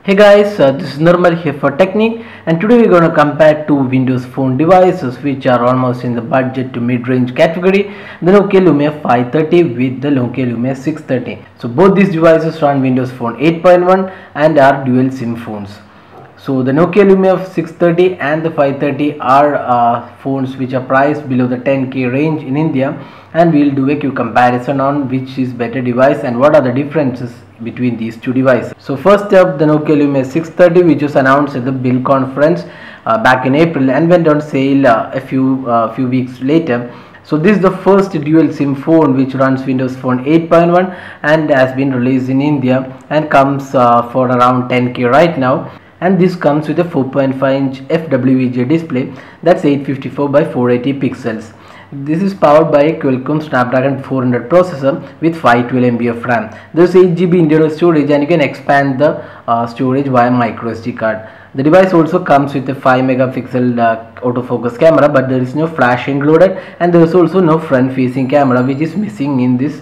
Hey guys, this is Nirmal here for Technique, and today we're going to compare two Windows Phone devices which are almost in the budget to mid-range category, the Nokia Lumia 530 with the Nokia Lumia 630. So both these devices run Windows Phone 8.1 and are dual SIM phones. So the Nokia Lumia 630 and the 530 are phones which are priced below the 10k range in India, and we'll do a quick comparison on which is better device and what are the differences between these two devices. So first up, the Nokia Lumia 630, which was announced at the Build conference back in April and went on sale a few weeks later. So this is the first dual SIM phone which runs Windows Phone 8.1 and has been released in India and comes for around 10k right now. And this comes with a 4.5-inch FWVGA display that's 854 by 480 pixels. This is powered by a Qualcomm Snapdragon 400 processor with 512 MB of RAM. There is 8 GB internal storage and you can expand the storage via microSD card. The device also comes with a 5 megapixel autofocus camera, but there is no flash included, and there is also no front facing camera which is missing in this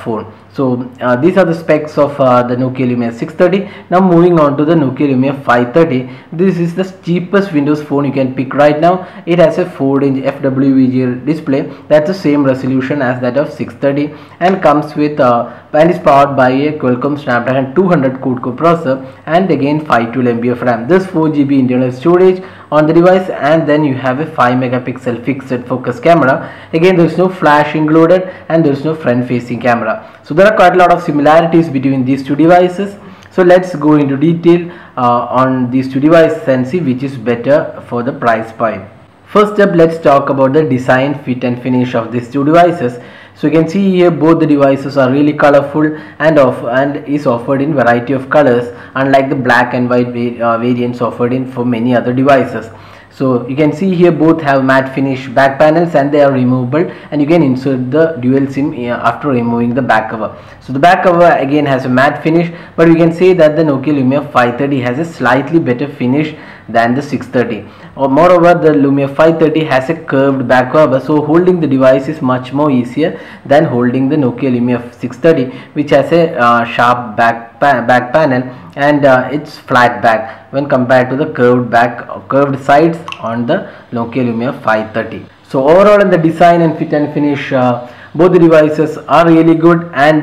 phone. So these are the specs of the Nokia Lumia 630. Now moving on to the Nokia Lumia 530. This is the cheapest Windows phone you can pick right now. It has a 4-inch FWVGA display that's the same resolution as that of 630 and comes with and is powered by a Qualcomm Snapdragon 200 quad-core processor and again 512 MB of RAM. There's 4 GB internal storage on the device, and then you have a 5 megapixel fixed focus camera. Again, there is no flash included and there is no front facing camera. So there are quite a lot of similarities between these two devices. So let's go into detail on these two devices and see which is better for the price point. First up, let's talk about the design, fit and finish of these two devices. So you can see here both the devices are really colorful and is offered in variety of colors, unlike the black and white variants offered in for many other devices. So you can see here both have matte finish back panels and they are removable, and you can insert the dual SIM after removing the back cover. So the back cover again has a matte finish, but we can say that the Nokia Lumia 530 has a slightly better finish than the 630. Moreover, the Lumia 530 has a curved back cover, so holding the device is much more easier than holding the Nokia Lumia 630, which has a sharp back panel and it's flat back when compared to the curved sides on the Nokia Lumia 530. So overall, in the design and fit and finish, both the devices are really good and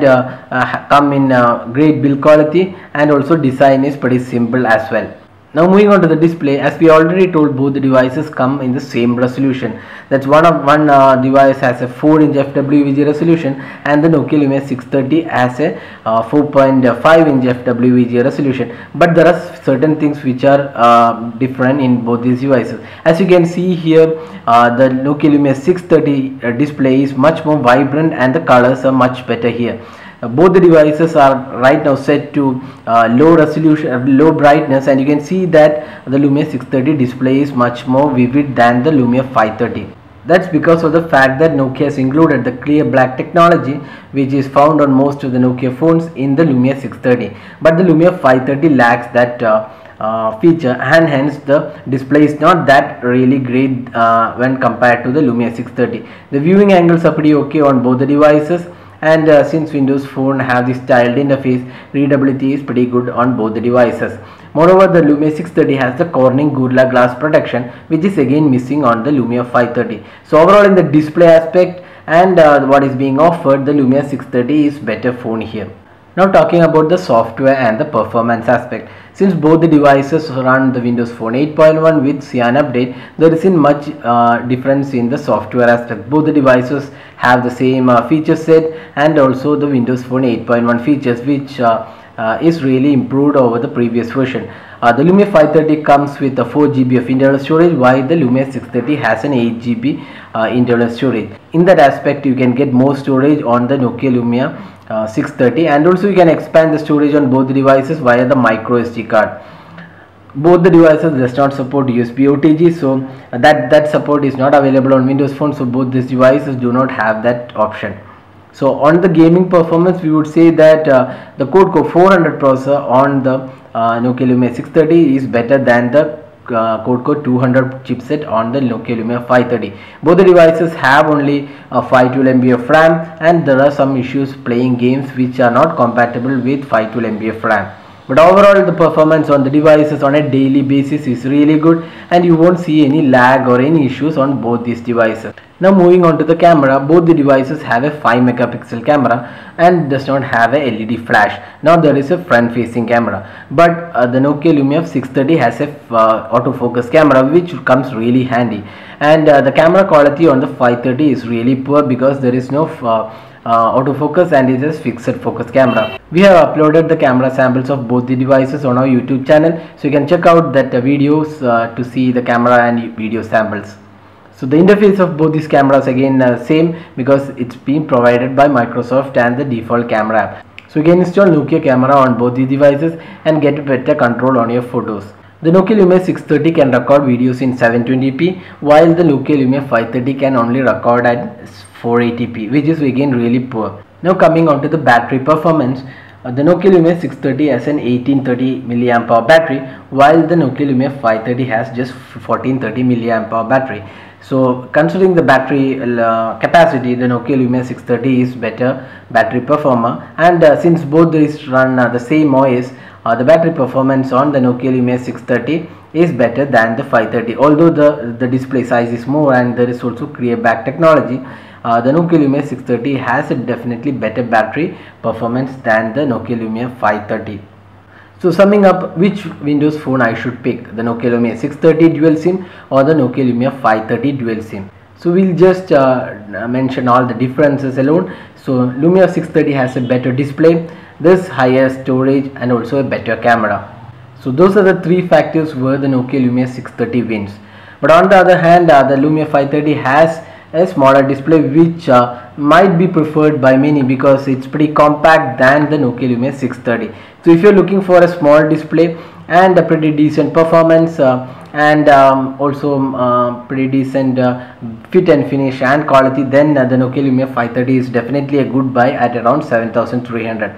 come in great build quality, and also design is pretty simple as well. Now moving on to the display, as we already told, both the devices come in the same resolution. That's one device has a 4-inch FWVGA resolution and the Nokia Lumia 630 has a 4.5-inch FWVGA resolution. But there are certain things which are different in both these devices. As you can see here, the Nokia Lumia 630 display is much more vibrant and the colors are much better here. Both the devices are right now set to low resolution, low brightness, and you can see that the Lumia 630 display is much more vivid than the Lumia 530. That's because of the fact that Nokia has included the clear black technology, which is found on most of the Nokia phones in the Lumia 630. But the Lumia 530 lacks that feature, and hence the display is not that really great when compared to the Lumia 630. The viewing angles are pretty okay on both the devices, and since Windows Phone have this tiled interface, readability is pretty good on both the devices. Moreover, the Lumia 630 has the Corning Gorilla Glass protection, which is again missing on the Lumia 530. So overall, in the display aspect and what is being offered, the Lumia 630 is better phone here. Now talking about the software and the performance aspect. Since both the devices run the Windows Phone 8.1 with Cyan update, there isn't much difference in the software aspect. Both the devices have the same feature set and also the Windows Phone 8.1 features, which is really improved over the previous version. The Lumia 530 comes with a 4 GB of internal storage, while the Lumia 630 has an 8 GB internal storage. In that aspect, you can get more storage on the Nokia Lumia 630, and also you can expand the storage on both the devices via the micro SD card. Both the devices does not support USB OTG, so that support is not available on Windows Phone. So both these devices do not have that option. So on the gaming performance, we would say that the quad-core 400 processor on the Nokia Lumia 630 is better than the quad-core 200 chipset on the Nokia Lumia 530. Both the devices have only 512 MB of RAM, and there are some issues playing games which are not compatible with 512 MB of RAM. but overall the performance on the devices on a daily basis is really good, and you won't see any lag or any issues on both these devices. Now moving on to the camera, both the devices have a 5 megapixel camera and does not have a LED flash. Now there is a front facing camera, but the Nokia Lumia 630 has a autofocus camera which comes really handy, and the camera quality on the 530 is really poor because there is no autofocus and it is fixed focus camera. We have uploaded the camera samples of both the devices on our YouTube channel, so you can check out that videos to see the camera and video samples. So the interface of both these cameras again same, because it's been provided by Microsoft and the default camera app. So you can install Nokia camera on both the devices and get better control on your photos. The Nokia Lumia 630 can record videos in 720p, while the Nokia Lumia 530 can only record at 480p, which is again really poor. Now coming on to the battery performance, the Nokia Lumia 630 has an 1830 mAh battery, while the Nokia Lumia 530 has just 1430 mAh battery. So considering the battery capacity, the Nokia Lumia 630 is better battery performer, and since both these run the same OS, the battery performance on the Nokia Lumia 630 is better than the 530. Although the display size is more and there is also clear back technology, the Nokia Lumia 630 has a definitely better battery performance than the Nokia Lumia 530. So summing up, which Windows phone I should pick, the Nokia Lumia 630 dual SIM or the Nokia Lumia 530 dual SIM. So we'll just mention all the differences alone. So Lumia 630 has a better display, this higher storage, and also a better camera. So those are the three factors where the Nokia Lumia 630 wins. But on the other hand, the Lumia 530 has a smaller display which might be preferred by many because it's pretty compact than the Nokia Lumia 630. So if you're looking for a small display and a pretty decent performance and also pretty decent fit and finish and quality, then the Nokia Lumia 530 is definitely a good buy at around 7300.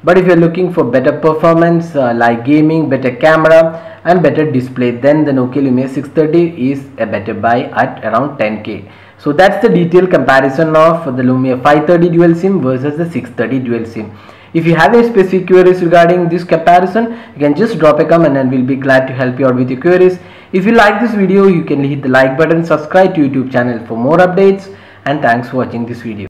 But if you're looking for better performance like gaming, better camera and better display, then the Nokia Lumia 630 is a better buy at around 10k. So that's the detailed comparison of the Lumia 530 dual SIM versus the 630 dual SIM. If you have any specific queries regarding this comparison, you can just drop a comment and we'll be glad to help you out with your queries. If you like this video, you can hit the like button, subscribe to YouTube channel for more updates, and thanks for watching this video.